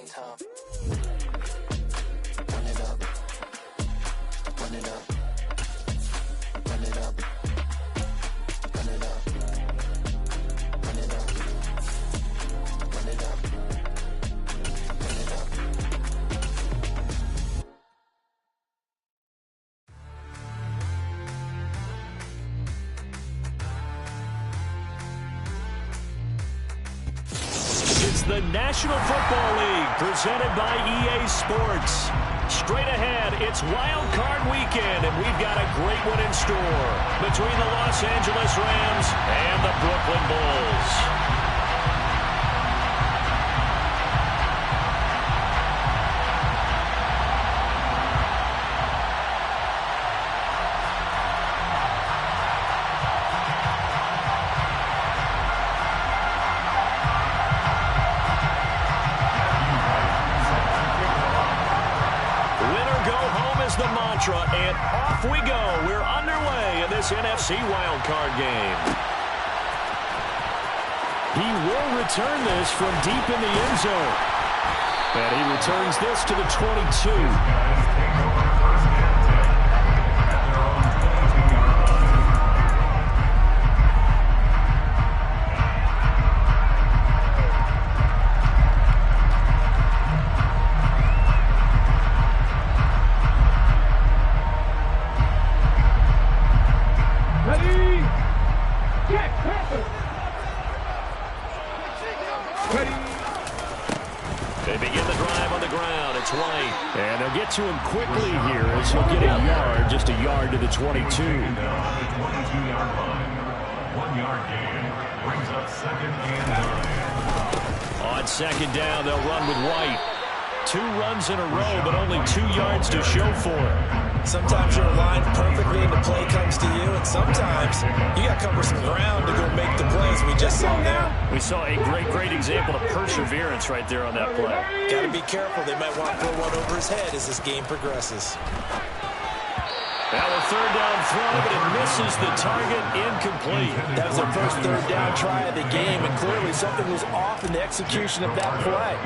same time. Run it up. Run it up. Run it up. Run it up. Run it up. Run it up. Run it up. It's the National Football League presented by EA Sports. Straight ahead, it's Wild Card Weekend, and we've got a great one in store between the Los Angeles Rams and the Brooklyn Bulls. The mantra, and off we go. We're underway in this NFC wildcard game. He will return this from deep in the end zone. And he returns this to the 22. They begin the drive on the ground. It's White. And they'll get to him quickly here as he'll get a yard, just a yard to the 22. 22-yard line. 1 yard gain brings up second and 9. On second down, they'll run with White. 2 runs in a row, but only 2 yards to show for it. Sometimes you're aligned perfectly and the play comes to you, and sometimes you got to cover some ground to go make the plays we just saw there. We saw a great example of perseverance right there on that play. Got to be careful. They might want to throw one over his head as this game progresses. Now a third down throw, but it misses the target, incomplete. That was their first third down try of the game, and clearly something was off in the execution of that play.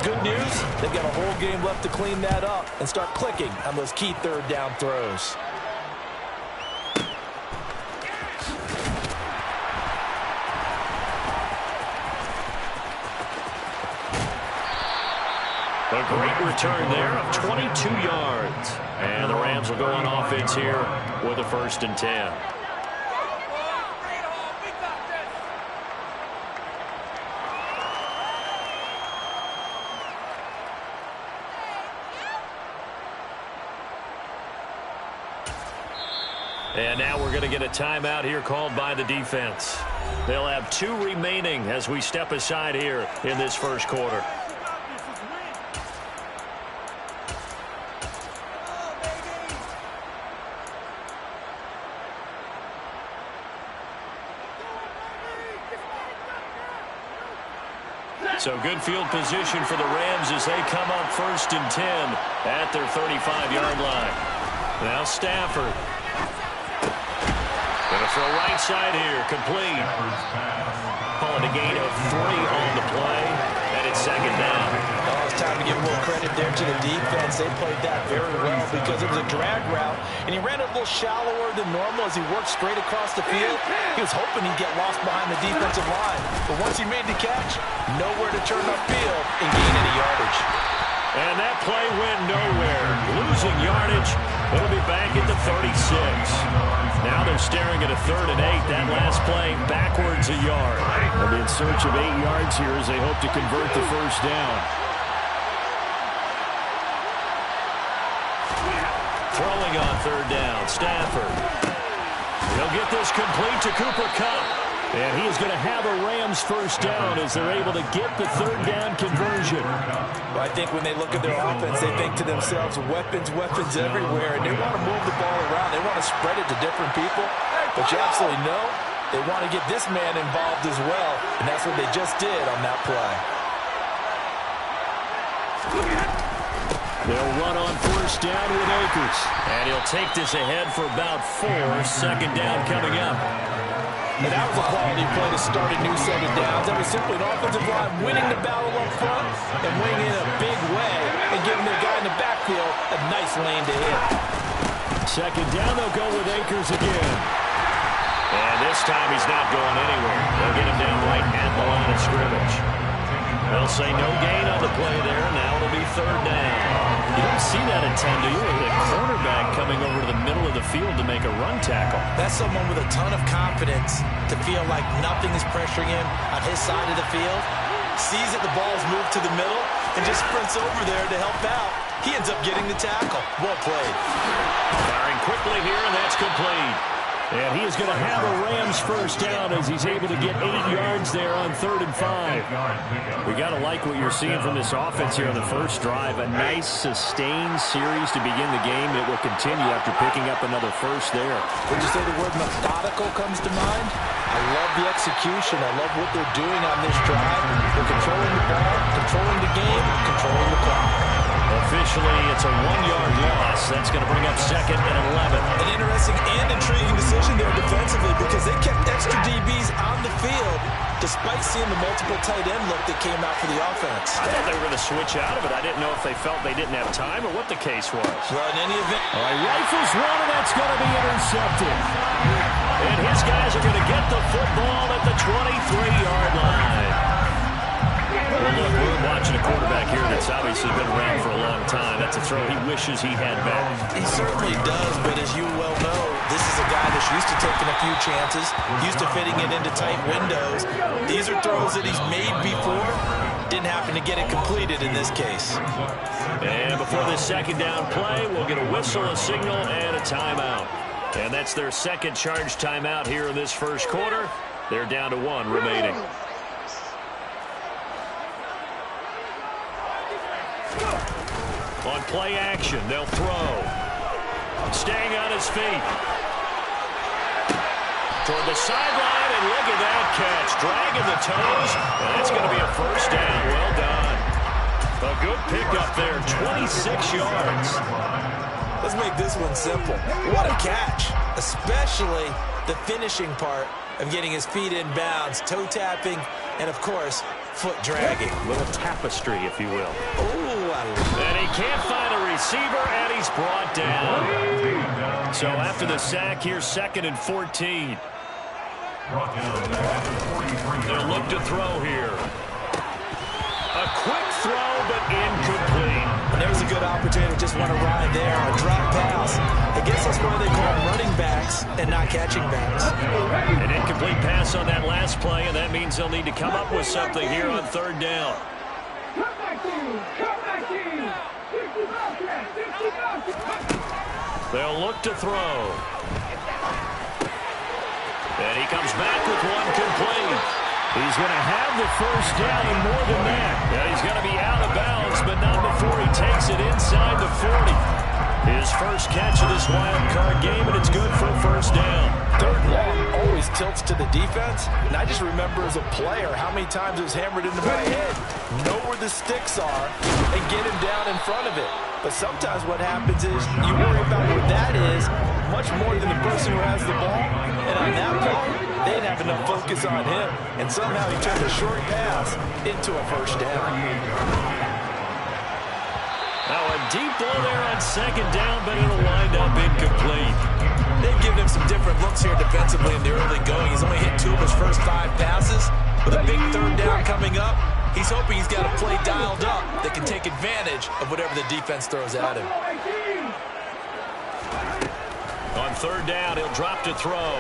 Good news, they've got a whole game left to clean that up and start clicking on those key third down throws. A great return there of 22 yards. And the Rams will go on offense here with a 1st and 10. And now we're going to get a timeout here called by the defense. They'll have 2 remaining as we step aside here in this first quarter. So good field position for the Rams as they come up 1st and 10 at their 35-yard line. Now Stafford. Going to throw right side here, complete. Calling a gain of 3 on the play, and it's second down. Oh, it's time to give a little credit there to the defense. They played that very well because it was a drag route, and he ran it a little shallower than normal as he worked straight across the field. He was hoping he'd get lost behind the defensive line, but once he made the catch, nowhere to turn upfield and gain any yardage. And that play went nowhere. Losing yardage. It'll be back at the 36. Now they're staring at a 3rd and 8. That last play backwards a yard. They'll be in search of 8 yards here as they hope to convert the 1st down. Throwing on 3rd down, Stafford. He'll get this complete to Cooper Kupp. And he is going to have a Rams 1st down as they're able to get the 3rd down conversion. Well, I think when they look at their offense, they think to themselves, weapons everywhere, and they want to move the ball around. They want to spread it to different people. But you absolutely know they want to get this man involved as well, and that's what they just did on that play. They'll run on 1st down with Akers. And he'll take this ahead for about 4. 2nd down coming up. And that was a quality play to start a new set of downs. That was simply an offensive line winning the battle up front and winning in a big giving their guy in the backfield a nice lane to hit. Second down, they'll go with Akers again. And this time he's not going anywhere. They'll get him down right at the line of scrimmage. They'll say no gain on the play there. Now it'll be third down. You don't see that a ton, do you? The cornerback coming over to the middle of the field to make a run tackle. That's someone with a ton of confidence to feel like nothing is pressuring him on his side of the field. Sees that the ball's moved to the middle and just sprints over there to help out. He ends up getting the tackle. Well played. Firing quickly here, and that's complete. And he is going to have a Rams first down as he's able to get 8 yards there on 3rd and 5. We got to like what you're seeing from this offense here on the first drive. A nice, sustained series to begin the game that will continue after picking up another first there. Would you say the word methodical comes to mind? I love the execution. I love what they're doing on this drive. They're controlling the ball, controlling the game, controlling the clock. Officially, it's a 1-yard loss. That's going to bring up 2nd and 11. An interesting and intriguing decision there defensively because they kept extra DBs on the field despite seeing the multiple tight end look that came out for the offense. I thought they were going to switch out of it. I didn't know if they felt they didn't have time or what the case was. Well, in any event. All right, rifles one, and that's going to be intercepted. And his guys are going to get the football at the 23-yard line. Well, look, we're watching a quarterback here that's obviously been around for a long time. That's a throw he wishes he had back. He certainly does, but as you well know, this is a guy that's used to taking a few chances, used to fitting it into tight windows. These are throws that he's made before. Didn't happen to get it completed in this case. And before this second down play, we'll get a whistle, a signal, and a timeout. And that's their second charge timeout here in this first quarter. They're down to 1 remaining. On play action, they'll throw. Staying on his feet. Toward the sideline, and look at that catch. Dragging the toes, and that's going to be a first down. Well done. A good pickup there, 26 yards. Let's make this one simple. What a catch, especially the finishing part of getting his feet in bounds, toe tapping, and of course, foot dragging. A little tapestry, if you will. Ooh, I love it. And he can't find a receiver, and he's brought down. So after the sack, here's 2nd and 14. They'll look to throw here. A quick throw, but incomplete. And there's a good opportunity to just want to ride there. A drop pass. I guess that's why they call them running backs and not catching backs. An incomplete pass on that last play, and that means they'll need to come up with something here on 3rd down. They'll look to throw. And he comes back with one complete. He's going to have the first down and more than that. Yeah, he's going to be out of bounds, but not before he takes it inside the 40. His first catch of this wild card game, and it's good for a first down. 3rd and long always tilts to the defense, and I just remember as a player how many times it was hammered into my head. Know where the sticks are and get him down in front of it. But sometimes what happens is you worry about where that is much more than the person who has the ball. And on that play, they didn't have enough focus on him. And somehow he turned a short pass into a first down. Now a deep ball there on 2nd down, but it'll wind up incomplete. They've given him some different looks here defensively in the early going. He's only hit 2 of his first 5 passes. With a big 3rd down coming up, he's hoping he's got a play dialed up that can take advantage of whatever the defense throws at him. On 3rd down, he'll drop to throw.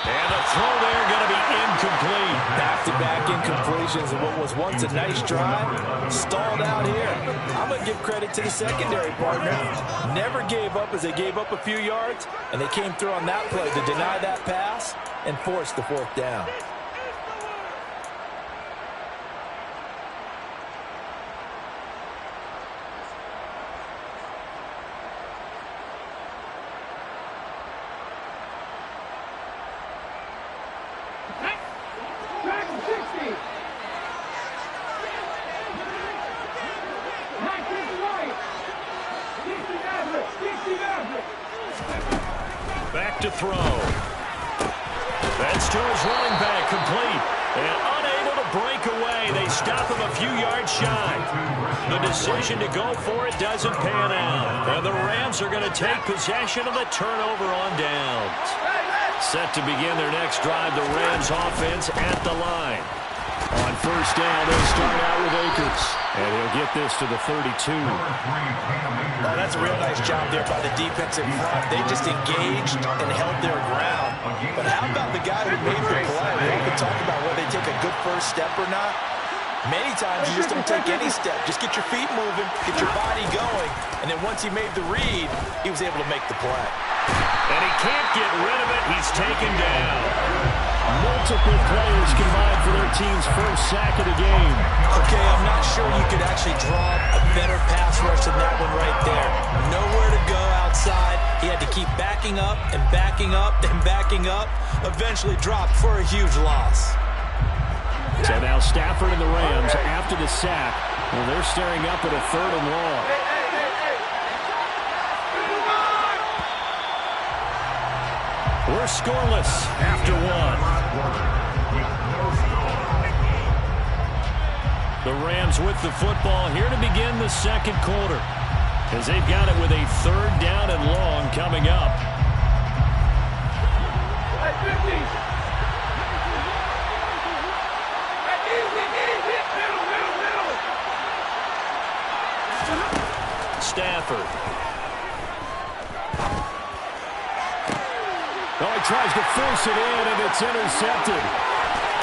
And the throw there going to be incomplete. Back-to-back incompletions and what was once a nice drive stalled out here. I'm going to give credit to the secondary partner. Never gave up as they gave up a few yards, and they came through on that play to deny that pass and force the 4th down. Back to throw. That's to his running back, complete. And unable to break away. They stop him a few yards shy. The decision to go for it doesn't pan out. And the Rams are going to take possession of the turnover on downs. Set to begin their next drive, the Rams offense at the line. On first down, they'll start out with Akers. And he'll get this to the 32. Oh, that's a real nice job there by the defensive front. They just engaged and held their ground. But how about the guy who made the play? We often talk about whether they take a good first step or not. Many times you just don't take any step. Just get your feet moving, get your body going, and then once he made the read, he was able to make the play. And he can't get rid of it. He's taken down. Multiple players combined for their team's first sack of the game. Okay, I'm not sure you could actually draw a better pass rush than that one right there. Nowhere to go outside. He had to keep backing up and backing up and backing up. Eventually dropped for a huge loss. So now Stafford and the Rams, after the sack, well, they're staring up at a 3rd and long. We're scoreless after 1. The Rams with the football here to begin the second quarter, as they've got it with a 3rd down and long coming up. Stafford. Oh, he tries to force it in, and it's intercepted.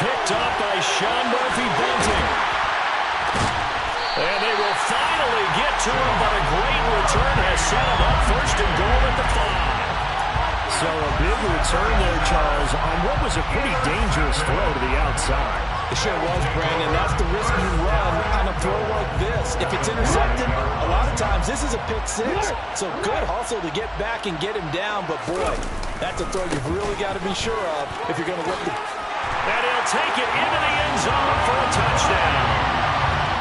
Picked up by Sean Murphy-Bunting. And they will finally get to him, but a great return has set him up 1st and goal at the 5. So a big return there, Charles, on what was a pretty dangerous throw to the outside. It sure was, Brandon. That's the risk you run on a throw like this. If it's intercepted, a lot of times this is a pick 6. So good hustle to get back and get him down. But, boy, that's a throw you've really got to be sure of if you're going to win the... And he'll take it into the end zone for a touchdown.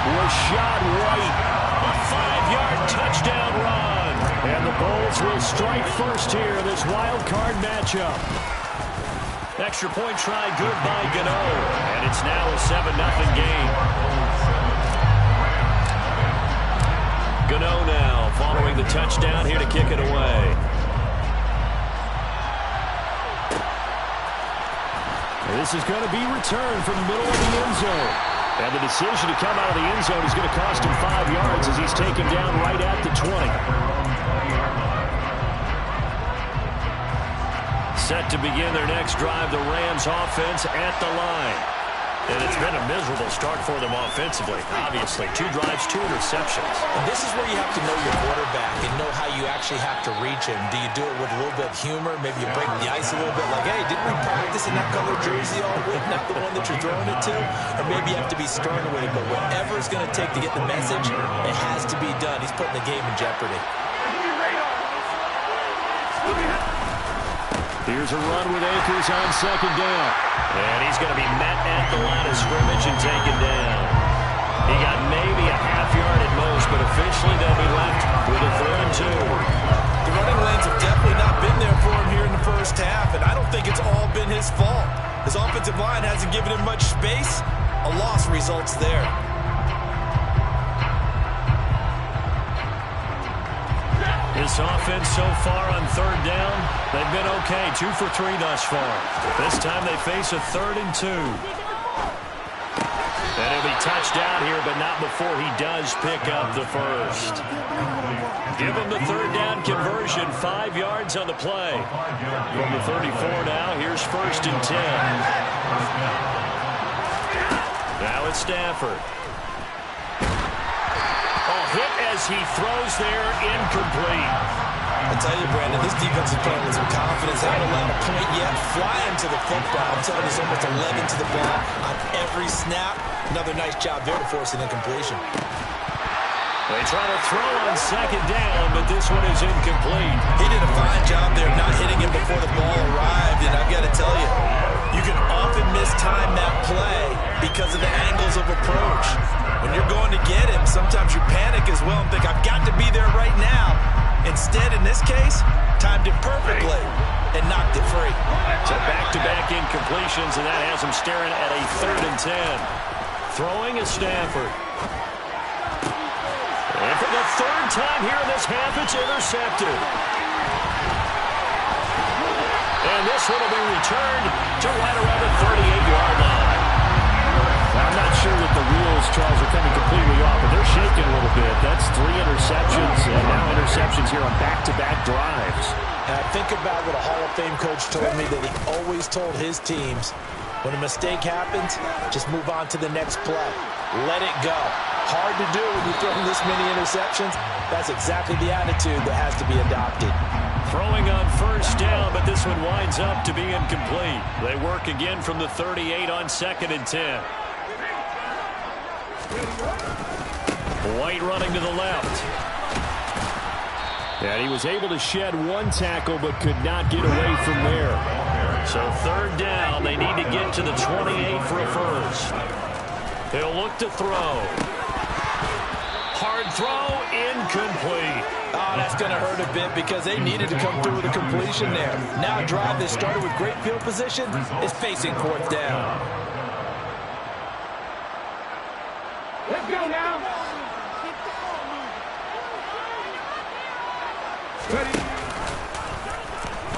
Rashad White, a 5-yard touchdown run. And the Bulls will strike first here in this wild card matchup. Extra point try good by Gano. And it's now a 7-0 game. Gano now following the touchdown here to kick it away. This is going to be returned from the middle of the end zone. And the decision to come out of the end zone is going to cost him 5 yards as he's taken down right at the 20. Set to begin their next drive, the Rams offense at the line. And it's been a miserable start for them offensively. Obviously, 2 drives, 2 interceptions. And this is where you have to know your quarterback and know how you actually have to reach him. Do you do it with a little bit of humor? Maybe you break the ice a little bit like, hey, didn't we practice in that color jersey all week, not the one that you're throwing it to? Or maybe you have to be stern with it, but whatever it's going to take to get the message, it has to be done. He's putting the game in jeopardy. Here's a run with Akers on 2nd down. And he's going to be met at the line of scrimmage and taken down. He got maybe a half yard at most, but officially they'll be left with a 3rd and 2. The running lanes have definitely not been there for him here in the first half, and I don't think it's all been his fault. His offensive line hasn't given him much space. A loss results there. This offense so far on 3rd down, they've been okay. 2 for 3 thus far. This time they face a 3rd and 2. And he'll be touched out here, but not before he does pick up the 1st. Give him the 3rd down conversion, 5 yards on the play. From the 34 now, here's 1st and 10. Now it's Stafford. Hit as he throws there, incomplete. I tell you, Brandon, this defense is playing with some confidence. They haven't allowed a point yet. Flying to the football. I'm telling you, there's almost 11 to the ball on every snap. Another nice job there to force an incompletion. They try to throw on 2nd down, but this one is incomplete. He did a fine job there not hitting him before the ball arrived, and I've got to tell you, you can often mistime that play because of the angles of approach. When you're going to get him, sometimes you panic as well and think, I've got to be there right now. Instead, in this case, timed it perfectly and knocked it free. So back-to-back incompletions, and that has him staring at a 3rd and 10. Throwing is Stafford. time here in this half. It's intercepted. And this one will be returned to right around the 38-yard line. I'm not sure that the wheels, Charles, are coming completely off, but they're shaking a little bit. That's 3 interceptions, and now interceptions here on back-to-back drives. Think about what a Hall of Fame coach told me, that he always told his teams, when a mistake happens, just move on to the next play. Let it go. Hard to do when you're throwing this many interceptions. That's exactly the attitude that has to be adopted. Throwing on first down, but this one winds up to be incomplete. They work again from the 38 on 2nd and 10. White running to the left. And he was able to shed one tackle but could not get away from there. So 3rd down, they need to get to the 28 for a first. He'll look to throw. Hard throw, incomplete. Oh, that's going to hurt a bit because they needed to come through with a completion there. Now a drive that started with great field position is facing 4th down. Let's go now. Ready.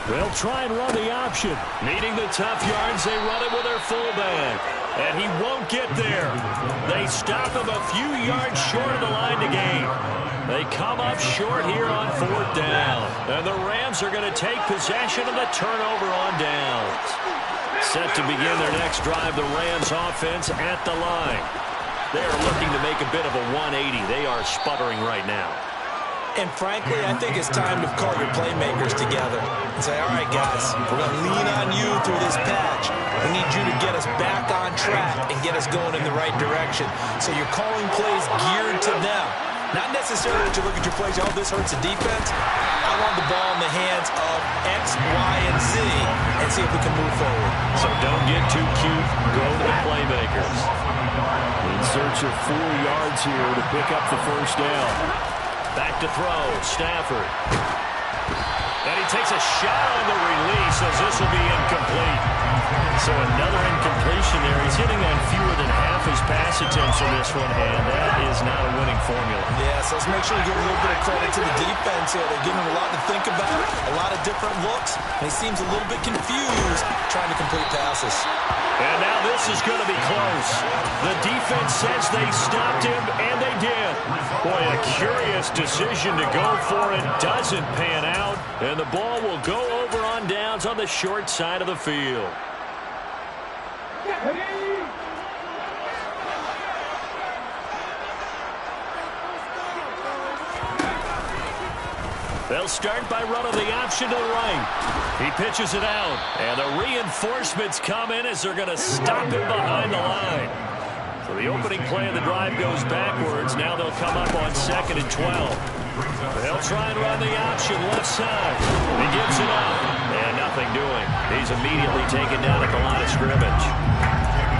They'll try and run the option. Needing the tough yards, they run it with their fullback. And he won't get there. They stop him a few yards short of the line to gain. They come up short here on 4th down. And the Rams are going to take possession of the turnover on downs. Set to begin their next drive, the Rams offense at the line. They are looking to make a bit of a 180. They are sputtering right now. And frankly, I think it's time to call your playmakers together and say, all right, guys, we're going to lean on you through this patch. We need you to get us back on track and get us going in the right direction. So you're calling plays geared to them. Not necessarily that you look at your plays, oh, this hurts the defense. I want the ball in the hands of X, Y, and Z and see if we can move forward. So don't get too cute. Go to the playmakers. In search of 4 yards here to pick up the first down. Back to throw, Stafford. And he takes a shot on the release as this will be incomplete. So another incompletion there. He's hitting on fewer than half his pass attempts on this one, and that is not a winning formula. Yes, let's make sure we give a little bit of credit to the defense here. They're giving him a lot to think about, a lot of different looks, and he seems a little bit confused trying to complete passes. And now this is going to be close. The defense says they stopped him, and they did. Boy, a curious decision to go for it. Doesn't pan out, and the ball will go over on downs on the short side of the field. They'll start by running the option to the right. He pitches it out, and the reinforcements come in as they're going to stop him behind the line. So the opening play of the drive goes backwards. Now they'll come up on 2nd and 12. They'll try and run the option left side. He gives it up, and nothing doing. He's immediately taken down at the line of scrimmage.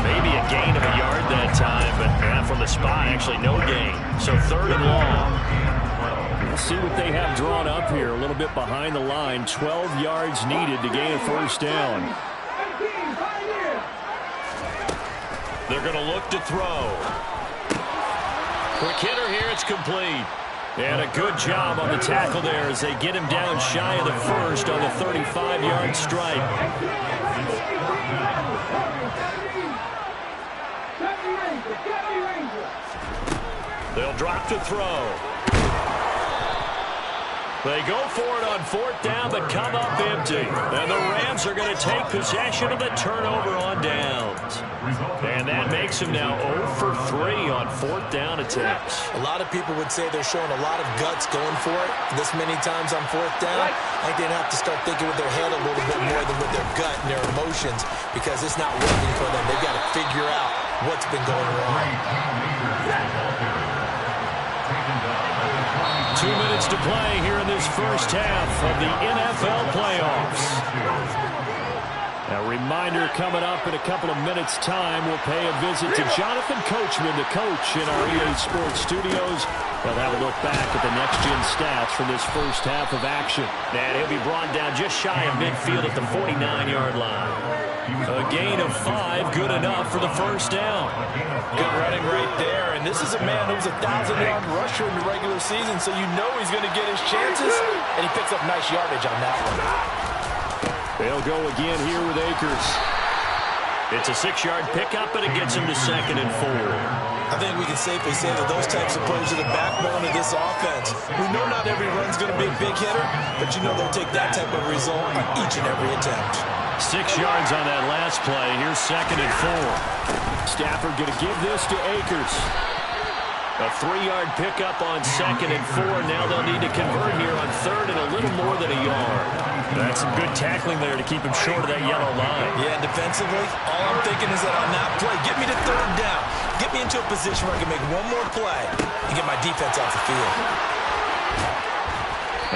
Maybe a gain of a yard that time, but from the spot, actually no gain. So 3rd and long. Let's see what they have drawn up here. A little bit behind the line. 12 yards needed to gain a first down. They're going to look to throw. Quick hitter here. It's complete. And a good job on the tackle there as they get him down shy of the first on the 35-yard strike. They'll drop to throw. They go for it on 4th down, but come up empty. And the Rams are going to take possession of the turnover on downs. And that makes them now 0 for 3 on 4th down attempts. A lot of people would say they're showing a lot of guts going for it this many times on 4th down. I think they'd have to start thinking with their head a little bit more than with their gut and their emotions because it's not working for them. They've got to figure out what's been going wrong. 2 minutes to play here in this first half of the NFL playoffs. A reminder coming up in a couple of minutes' time. We'll pay a visit to Jonathan Coachman, the coach in our EA Sports studios. We'll have a look back at the next-gen stats from this first half of action. And he'll be brought down just shy of midfield at the 49-yard line. A gain of 5, good enough for the first down. Good running right there. And this is a man who was a 1,000-yard rusher in the regular season, so you know he's going to get his chances. And he picks up nice yardage on that one. They'll go again here with Akers. It's a 6-yard pickup, and it gets him to 2nd and 4. I think we can safely say that those types of plays are the backbone of this offense. We know not every run's going to be a big hitter, but you know they'll take that type of result on each and every attempt. 6 yards on that last play. Here's 2nd and 4. Stafford going to give this to Akers. A 3-yard pickup on 2nd and 4. Now they'll need to convert here on 3rd and a little more than a yard. That's some good tackling there to keep him short of that yellow line. Yeah, defensively, all I'm thinking is that on that play, get me to 3rd down. Get me into a position where I can make one more play and get my defense off the field.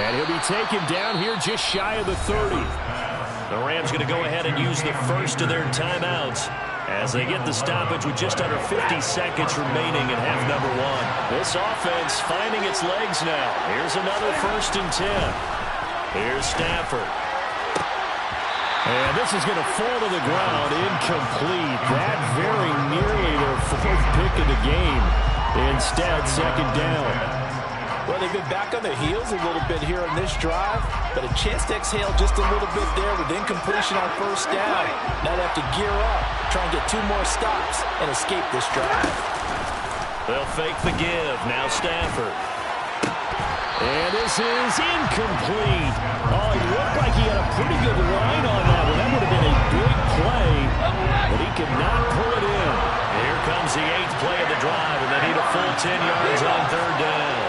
And he'll be taken down here just shy of the 30. The Rams going to go ahead and use the first of their timeouts as they get the stoppage with just under 50 seconds remaining in half number 1. This offense finding its legs now. Here's another 1st and 10. Here's Stafford. And this is going to fall to the ground, incomplete. That very nearly their 4th pick of the game. Instead, 2nd down. Well, they've been back on their heels a little bit here on this drive, but a chance to exhale just a little bit there with incompletion on 1st down. Now they have to gear up, try and get 2 more stops, and escape this drive. They'll fake the give. Now Stafford. And this is incomplete. Oh, it looked like he had a pretty good line on that one. That would have been a big play, but he could not pull it in. Here comes the 8th play of the drive, and they need a full 10 yards on 3rd down.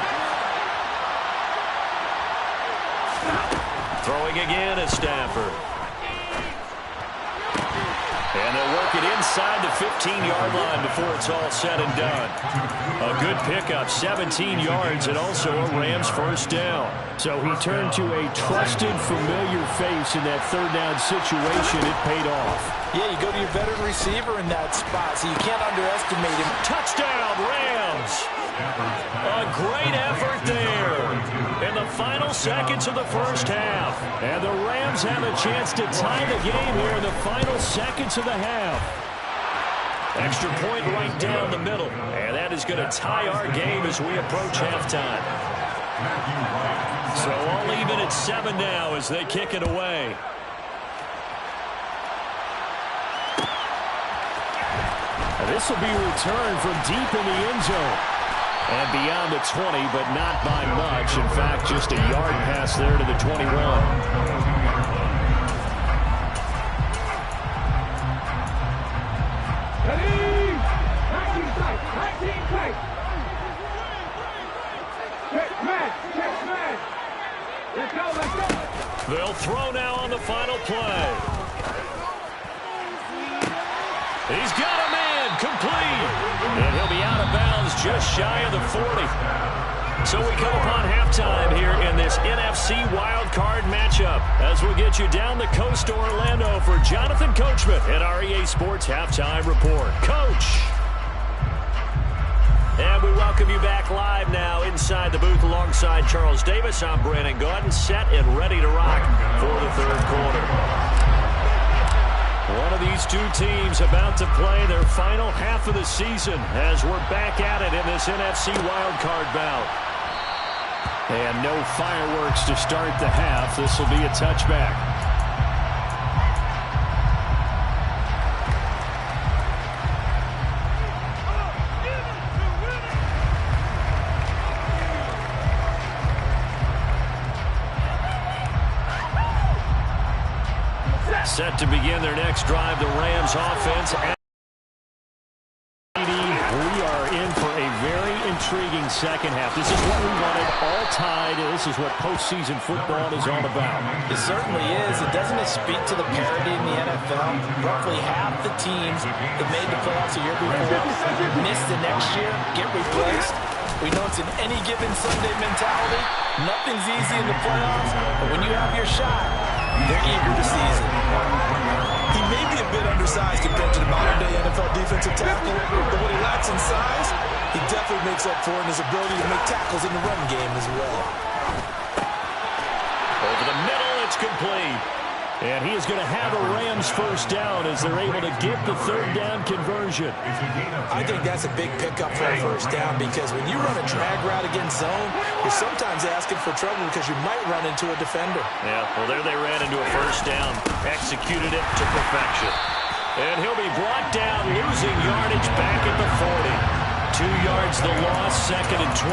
Throwing again is Stafford. And they'll work it inside the 15-yard line before it's all said and done. A good pickup, 17 yards, and also a Rams 1st down. So he turned to a trusted, familiar face in that 3rd down situation. It paid off. Yeah, you go to your veteran receiver in that spot, so you can't underestimate him. Touchdown, Rams! A great effort there in the final seconds of the 1st half. And the Rams have a chance to tie the game here in the final seconds of the half. Extra point right down the middle. And that is going to tie our game as we approach halftime. So all even at 7 now as they kick it away. And this will be returned from deep in the end zone. And beyond the 20, but not by much. In fact, just a yard pass there to the 21. They'll throw now on the final play. He's got a man, complete. And he'll be out of bounds just shy of the 40. So we come upon halftime here in this NFC wildcard matchup as we get you down the coast to Orlando for Jonathan Coachman at our EA Sports Halftime Report. Coach! And we welcome you back live now inside the booth alongside Charles Davis. I'm Brandon Gordon, set and ready to rock for the 3rd quarter. One of these 2 teams about to play their final half of the season as we're back at it in this NFC wildcard bout. And no fireworks to start the half. This will be a touchback. Set to begin their next drive, the Rams offense. We are in for a very intriguing 2nd half. This is what we wanted, all tied. This is what postseason football is all about. It certainly is. And doesn't it speak to the parity in the NFL? Roughly half the teams that made the playoffs a year before miss the next year, get replaced. We know it's an any given Sunday mentality. Nothing's easy in the playoffs, but when you have your shot, they're eager to seize it. He may be a bit undersized compared to the modern-day NFL defensive tackle, but what he lacks in size, he definitely makes up for in his ability to make tackles in the run game as well. Over the middle, it's complete. And he is going to have a Rams first down as they're able to get the third down conversion. I think that's a big pickup for a first down because when you run a drag route against zone, you're sometimes asking for trouble because you might run into a defender. Yeah, well, there they ran into a first down. Executed it to perfection. And he'll be brought down, losing yardage back at the 40. 2 yards the loss, 2nd and 12.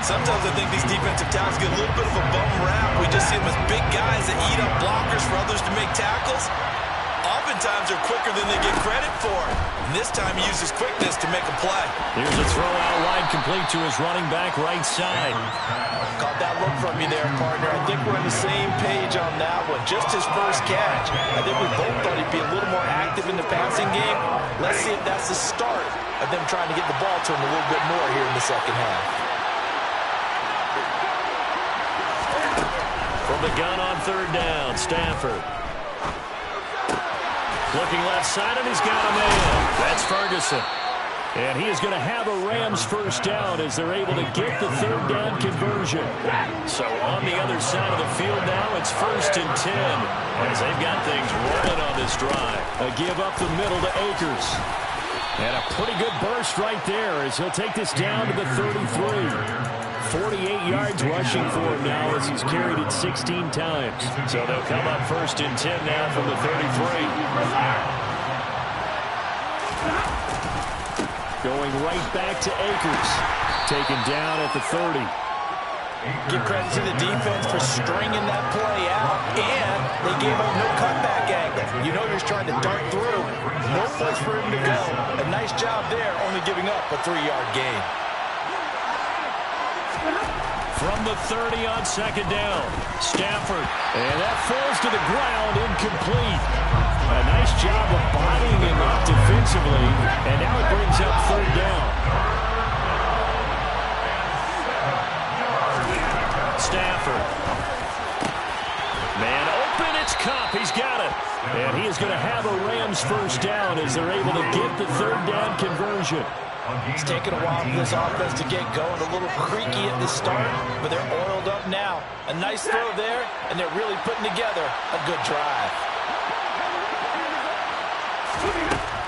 Sometimes I think these defensive tackles get a little bit of a bum rap. We just see them as big guys that eat up blockers for others to make tackles. Oftentimes they're quicker than they get credit for. And this time he uses quickness to make a play. Here's a throw out wide, complete to his running back right side. Caught that look from you there, partner. I think we're on the same page on that one. Just his first catch. I think we both thought he'd be a little more active in the passing game. Let's see if that's the start of them trying to get the ball to him a little bit more here in the second half. From the gun on third down, Stafford. Looking left side, and he's got a man. That's Ferguson. And he is going to have a Rams first down as they're able to get the third down conversion. So on the other side of the field now, it's 1st and 10 as they've got things rolling on this drive. A give up the middle to Akers. And a pretty good burst right there as he'll take this down to the 33. 48 yards rushing for him now as he's carried it 16 times. So they'll come up 1st and 10 now from the 33. Going right back to Akers. Taken down at the 30. Give credit to the defense for stringing that play out, and they gave up no cutback angle. You know you're trying to dart through. No place for him to go. A nice job there, only giving up a 3-yard gain. From the 30 on 2nd down, Stafford. And that falls to the ground, incomplete. A nice job of bodying him up defensively, and now it brings up 3rd down. Stafford. Man open, it's Cup. He's got it. And he is going to have a Rams first down as they're able to get the third down conversion. It's taken a while for this offense to get going. A little creaky at the start, but they're oiled up now. A nice throw there, and they're really putting together a good drive.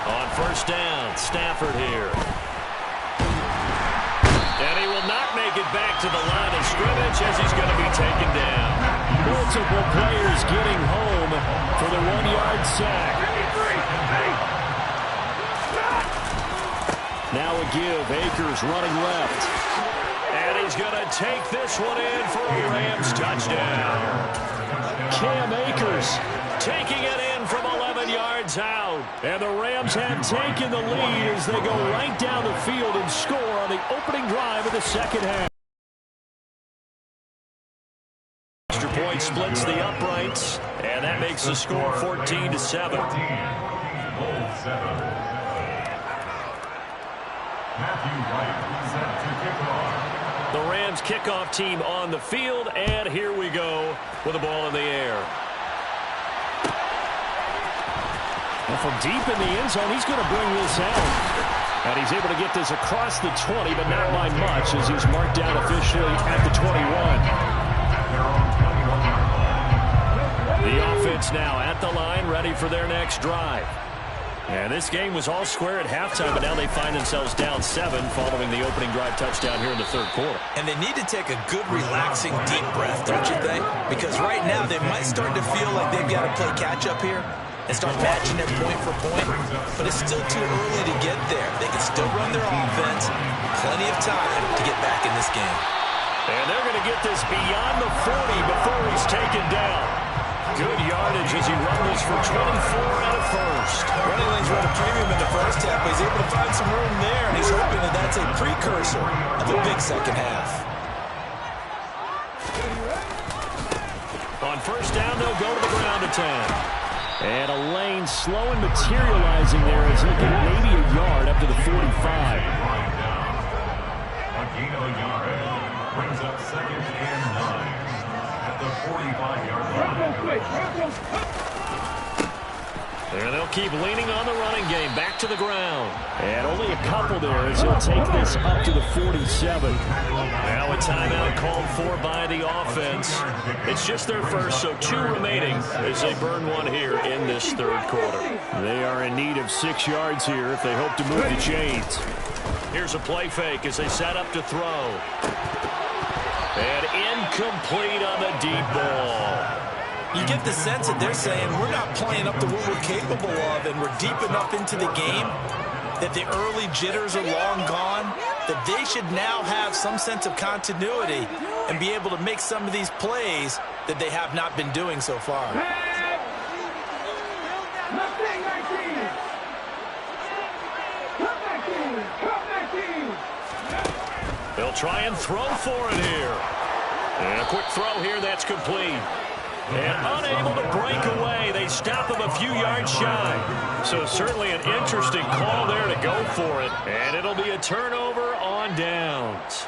On 1st down, Stafford here. And he will not make it back to the line of scrimmage as he's going to be taken down. Multiple players getting home for the 1-yard sack. Now a give. Akers running left. And he's going to take this one in for a Rams touchdown. Cam Akers taking it in from 11 yards out. And the Rams have taken the lead as they go right down the field and score on the opening drive of the second half. Extra point splits the uprights, and that makes the score 14-7. The Rams kickoff team on the field, and here we go with the ball in the air. And from deep in the end zone, he's going to bring this out. And he's able to get this across the 20, but not by much as he's marked down officially at the 21. The offense now at the line, ready for their next drive. And this game was all square at halftime, but now they find themselves down 7 following the opening drive touchdown here in the third quarter. And they need to take a good, relaxing, deep breath, don't you think? Because right now they might start to feel like they've got to play catch-up here and start matching it point for point. But it's still too early to get there. They can still run their offense. Plenty of time to get back in this game. And they're going to get this beyond the 40 before he's taken down. Good yardage as he rumbles for 24 out of first. Running lanes run a premium in the first half, but he's able to find some room there, and he's hoping that that's a precursor of the big second half. On 1st down, they'll go to the ground attack. And a lane slow and materializing there as he'll get maybe a yard up to the 45. A gain of a yard brings up 2nd and 9 at the 45-yard line. And they'll keep leaning on the running game. Back to the ground. And only a couple there as he'll take this up to the 47. Now a timeout called for by the offense. It's just their first, so 2 remaining as they burn one here in this third quarter. They are in need of 6 yards here if they hope to move the chains. Here's a play fake as they set up to throw. And incomplete on the deep ball. You get the sense that they're saying we're not playing up to what we're capable of, and we're deep enough into the game that the early jitters are long gone, that they should now have some sense of continuity and be able to make some of these plays that they have not been doing so far. They'll try and throw for it here. And a quick throw here that's complete. And unable to break away. They stop him a few yards shy. So certainly an interesting call there to go for it. And it'll be a turnover on downs.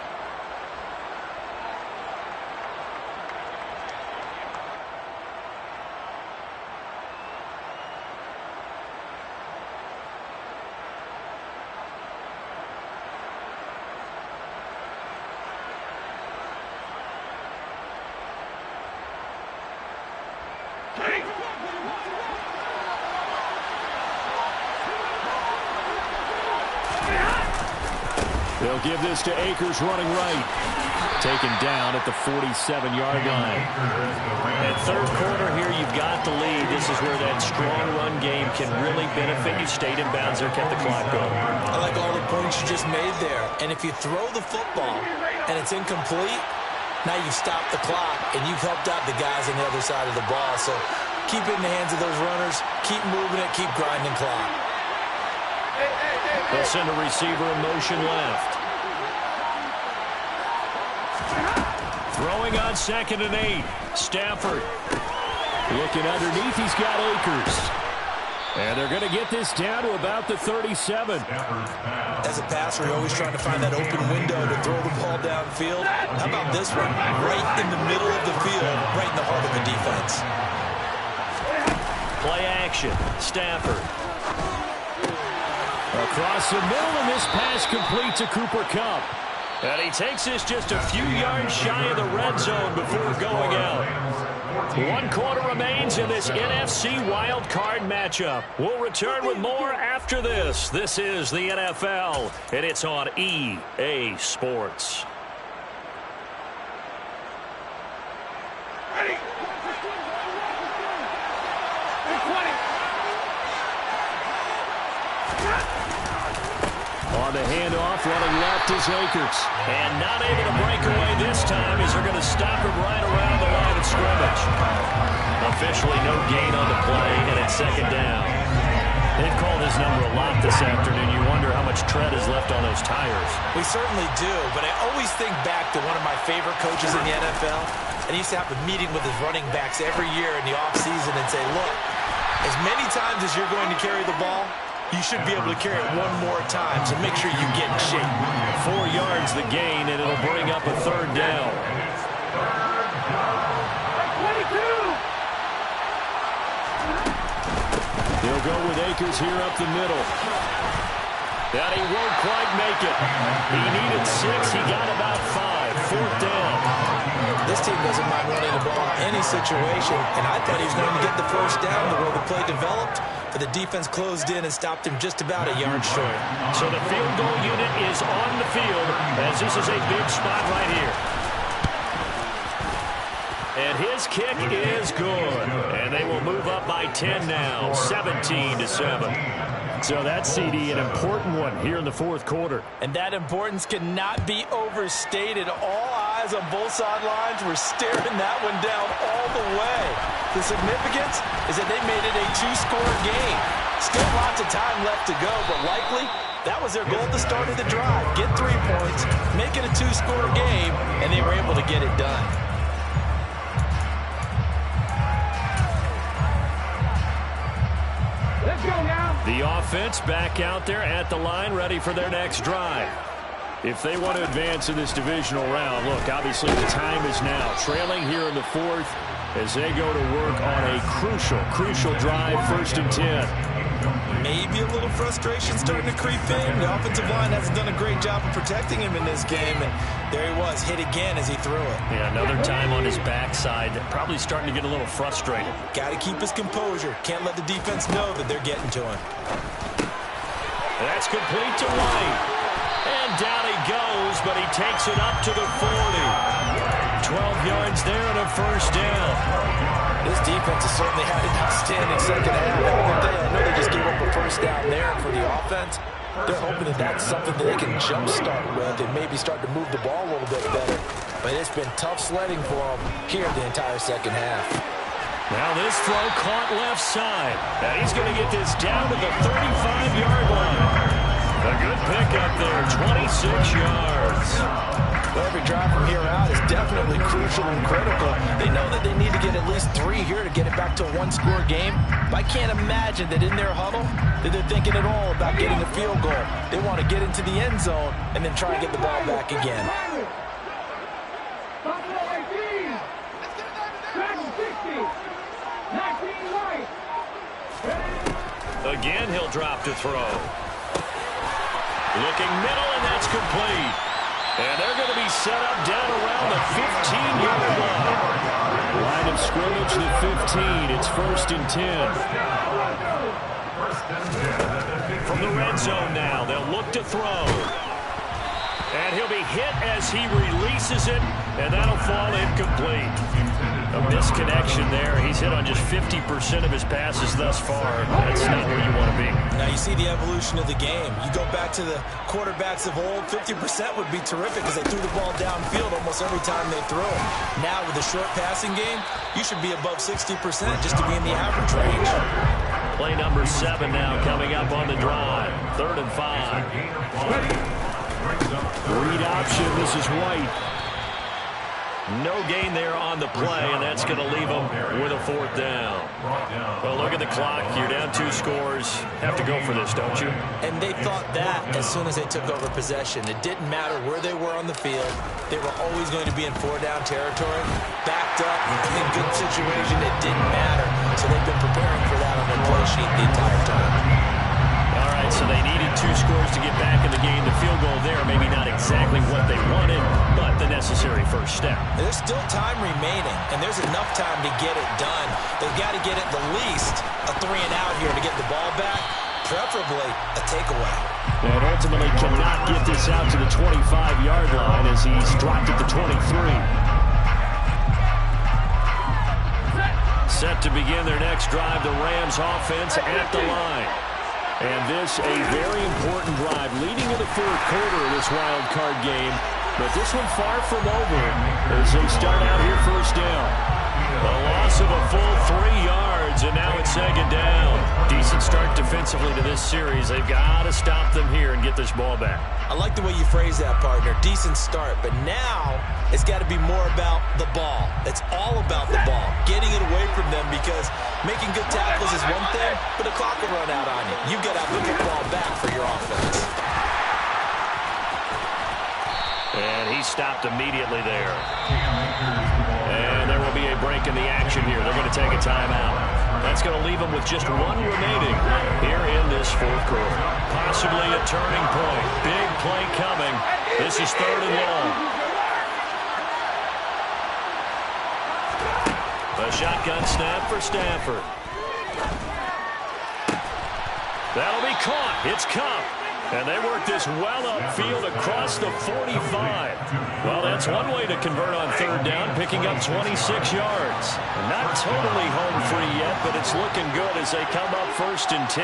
They'll give this to Akers running right. Taken down at the 47-yard line. At third quarter here, you've got the lead. This is where that strong run game can really benefit you. Stayed in bounds there, kept the clock going. I like all the points you just made there. And if you throw the football and it's incomplete, now you've stopped the clock and you've helped out the guys on the other side of the ball. So keep it in the hands of those runners. Keep moving it. Keep grinding clock. They'll send a receiver in motion left. Throwing on 2nd and 8. Stafford. Looking underneath, he's got Akers. And they're going to get this down to about the 37. As a passer, you're always trying to find that open window to throw the ball downfield. How about this one? Right in the middle of the field, right in the heart of the defense. Play action. Stafford. Across the middle, and this pass complete to Cooper Kupp. And he takes this just a few yards shy of the red zone before going out. 1 quarter remains in this NFC wild card matchup. We'll return with more after this. This is the NFL, and it's on EA Sports. On the handoff, running left is Akers. And not able to break away this time as they're going to stop him right around the line of scrimmage. Officially no gain on the play, and it's 2nd down. They've called his number a lot this afternoon. You wonder how much tread is left on those tires. We certainly do, but I always think back to one of my favorite coaches in the NFL, and he used to have a meeting with his running backs every year in the offseason and say, look, as many times as you're going to carry the ball, you should be able to carry it one more time, so make sure you get in shape. 4 yards the gain, and it'll bring up a 3rd down. 22. They'll go with Akers here up the middle. That he won't quite make it. He needed 6. He got about 5. 4th down. This team doesn't mind running the ball in any situation, and I thought he was going to get the 1st down the way the play developed, but the defense closed in and stopped him just about a yard short. So the field goal unit is on the field as this is a big spot right here. And his kick is good. And they will move up by 10 now, 17-7. So that's, CD, an important one here in the 4th quarter. And that importance cannot be overstated. All eyes on both sidelines were staring that one down all the way. The significance is that they made it a 2-score game. Still lots of time left to go, but likely that was their goal at the start of the drive. Get 3 points, make it a 2-score game, and they were able to get it done. Let's go now. The offense back out there at the line, ready for their next drive. If they want to advance in this divisional round, look, obviously the time is now. Trailing here in the fourth as they go to work on a crucial drive, 1st and 10. Maybe a little frustration starting to creep in. The offensive line hasn't done a great job of protecting him in this game, and there he was, hit again as he threw it. Yeah, another time on his backside, probably starting to get a little frustrated. Got to keep his composure. Can't let the defense know that they're getting to him. That's complete to White. And down he goes, but he takes it up to the 40. 12 yards there and a 1st down. This defense has certainly had an outstanding second half. I know they just gave up a 1st down there for the offense. They're hoping that that's something that they can jumpstart with and maybe start to move the ball a little bit better. But it's been tough sledding for them here the entire second half. Now this throw caught left side. Now he's going to get this down to the 35-yard line. A good pickup there, 26 yards. Well, every drive from here out is definitely crucial and critical. They know that they need to get at least 3 here to get it back to a 1-score game. But I can't imagine that in their huddle that they're thinking at all about getting a field goal. They want to get into the end zone and then try and get the ball back again. Again, he'll drop to throw. Looking middle, and that's complete. And they're going to be set up down around the 15-yard line. Line of scrimmage, the 15. It's 1st and 10. From the red zone now, they'll look to throw. And he'll be hit as he releases it, and that'll fall incomplete. A misconnection there. He's hit on just 50% of his passes thus far. That's not where you want to be. Now you see the evolution of the game. You go back to the quarterbacks of old, 50% would be terrific because they threw the ball downfield almost every time they threw it. Now with the short passing game, you should be above 60% just to be in the average range. Play number 7 now coming up on the drive. 3rd and 5. Read option. This is White. No gain there on the play, and that's going to leave them with a 4th down. Well, look at the clock. You're down 2 scores. Have to go for this, don't you? And they thought that as soon as they took over possession. It didn't matter where they were on the field. They were always going to be in 4-down territory. Backed up, in good situation, it didn't matter. So they've been preparing for that on their play sheet the entire time. All right, so they needed 2 scores to get back in the game. The field goal there, maybe not exactly what they wanted, but the necessary first step. There's still time remaining, and there's enough time to get it done. They've got to get at the least a 3-and-out here to get the ball back, preferably a takeaway. And ultimately cannot get this out to the 25-yard line as he's dropped at the 23. Set to begin their next drive, the Rams offense at the line. And this a very important drive leading in the 4th quarter of this wild card game. But this one far from over as they start out here 1st down. A loss of a full 3 yards, and now it's 2nd down. Decent start defensively to this series. They've got to stop them here and get this ball back. I like the way you phrase that, partner. Decent start, but now it's got to be more about the ball. It's all about the ball, getting it away from them, because making good tackles is one thing, but the clock will run out on you. You've got to have the football back for your offense. And he stopped immediately there. And there will be a break in the action here. They're going to take a timeout. That's going to leave them with just 1 remaining here in this 4th quarter. Possibly a turning point. Big play coming. This is 3rd and long. A shotgun snap for Stafford. That'll be caught. It's Cup. And they work this well upfield across the 45. Well, that's one way to convert on 3rd down, picking up 26 yards. Not totally home free yet, but it's looking good as they come up 1st and 10.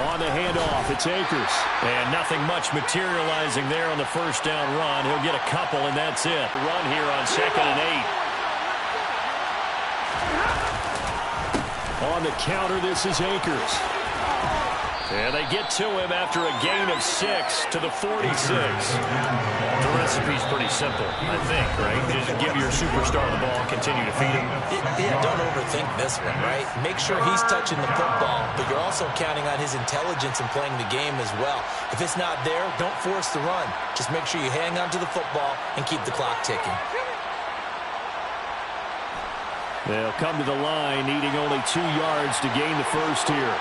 On the handoff, it's Akers. And nothing much materializing there on the 1st down run. He'll get a couple, and that's it. Run here on 2nd and 8. On the counter, this is Akers. And they get to him after a gain of 6 to the 46. The recipe's pretty simple, I think, right? Just give your superstar the ball and continue to feed him. Yeah, don't overthink this one, right? Make sure he's touching the football, but you're also counting on his intelligence in playing the game as well. If it's not there, don't force the run. Just make sure you hang on to the football and keep the clock ticking. They'll come to the line, needing only 2 yards to gain the first here.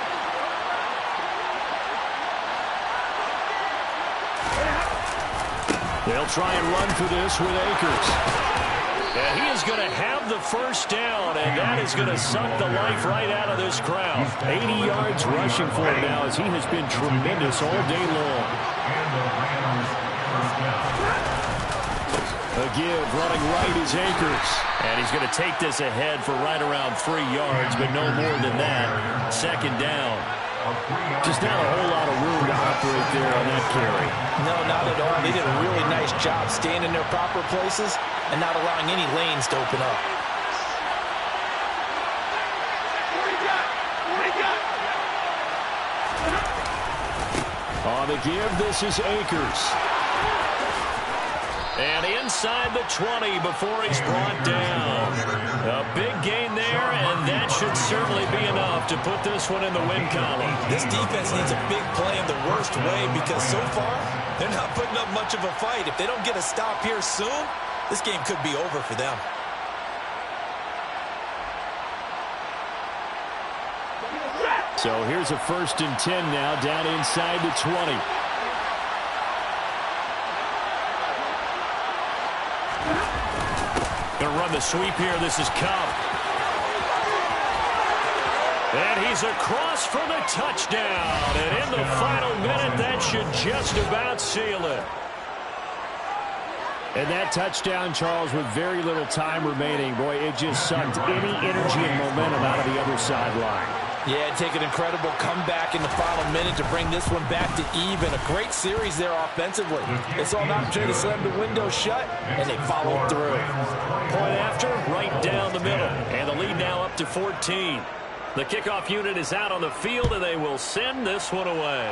They'll try and run for this with Akers. And he is going to have the first down, and that is going to suck the life right out of this crowd. 80 yards rushing for him now as he has been tremendous all day long. A give, running right is Akers. And he's going to take this ahead for right around 3 yards, but no more than that. Second down. Just not a whole lot of room to operate there on that carry. No, not at all. They did a really nice job staying in their proper places and not allowing any lanes to open up. On the give, this is Akers. And inside the 20 before he's brought down. A big gain there, and that should certainly be enough to put this one in the win column. This defense needs a big play in the worst way because so far, they're not putting up much of a fight. If they don't get a stop here soon, this game could be over for them. So here's a 1st and 10 now, down inside the 20. Going to run the sweep here. This is Cup. And he's across for the touchdown. And in the final minute, that should just about seal it. And that touchdown, Charles, with very little time remaining, boy, it just sucked any energy and momentum out of the other sideline. Yeah, take an incredible comeback in the final minute to bring this one back to even. A great series there offensively. They saw an opportunity to slam the window shut, and they followed through. Point after, right down the middle. And the lead now up to 14. The kickoff unit is out on the field, and they will send this one away.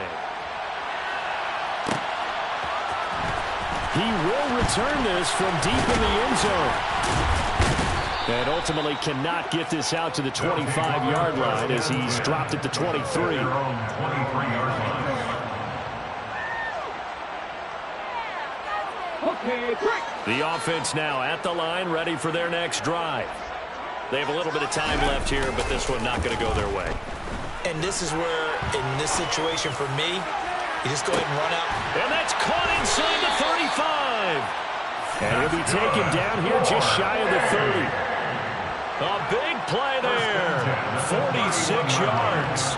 He will return this from deep in the end zone. And ultimately cannot get this out to the 25-yard line as he's dropped at the 23. The offense now at the line, ready for their next drive. They have a little bit of time left here, but this one not going to go their way. And this is where, in this situation for me, you just go ahead and run out. And that's caught inside the 35. And he'll be taken down here just shy of the 30. A big play there. 46 yards.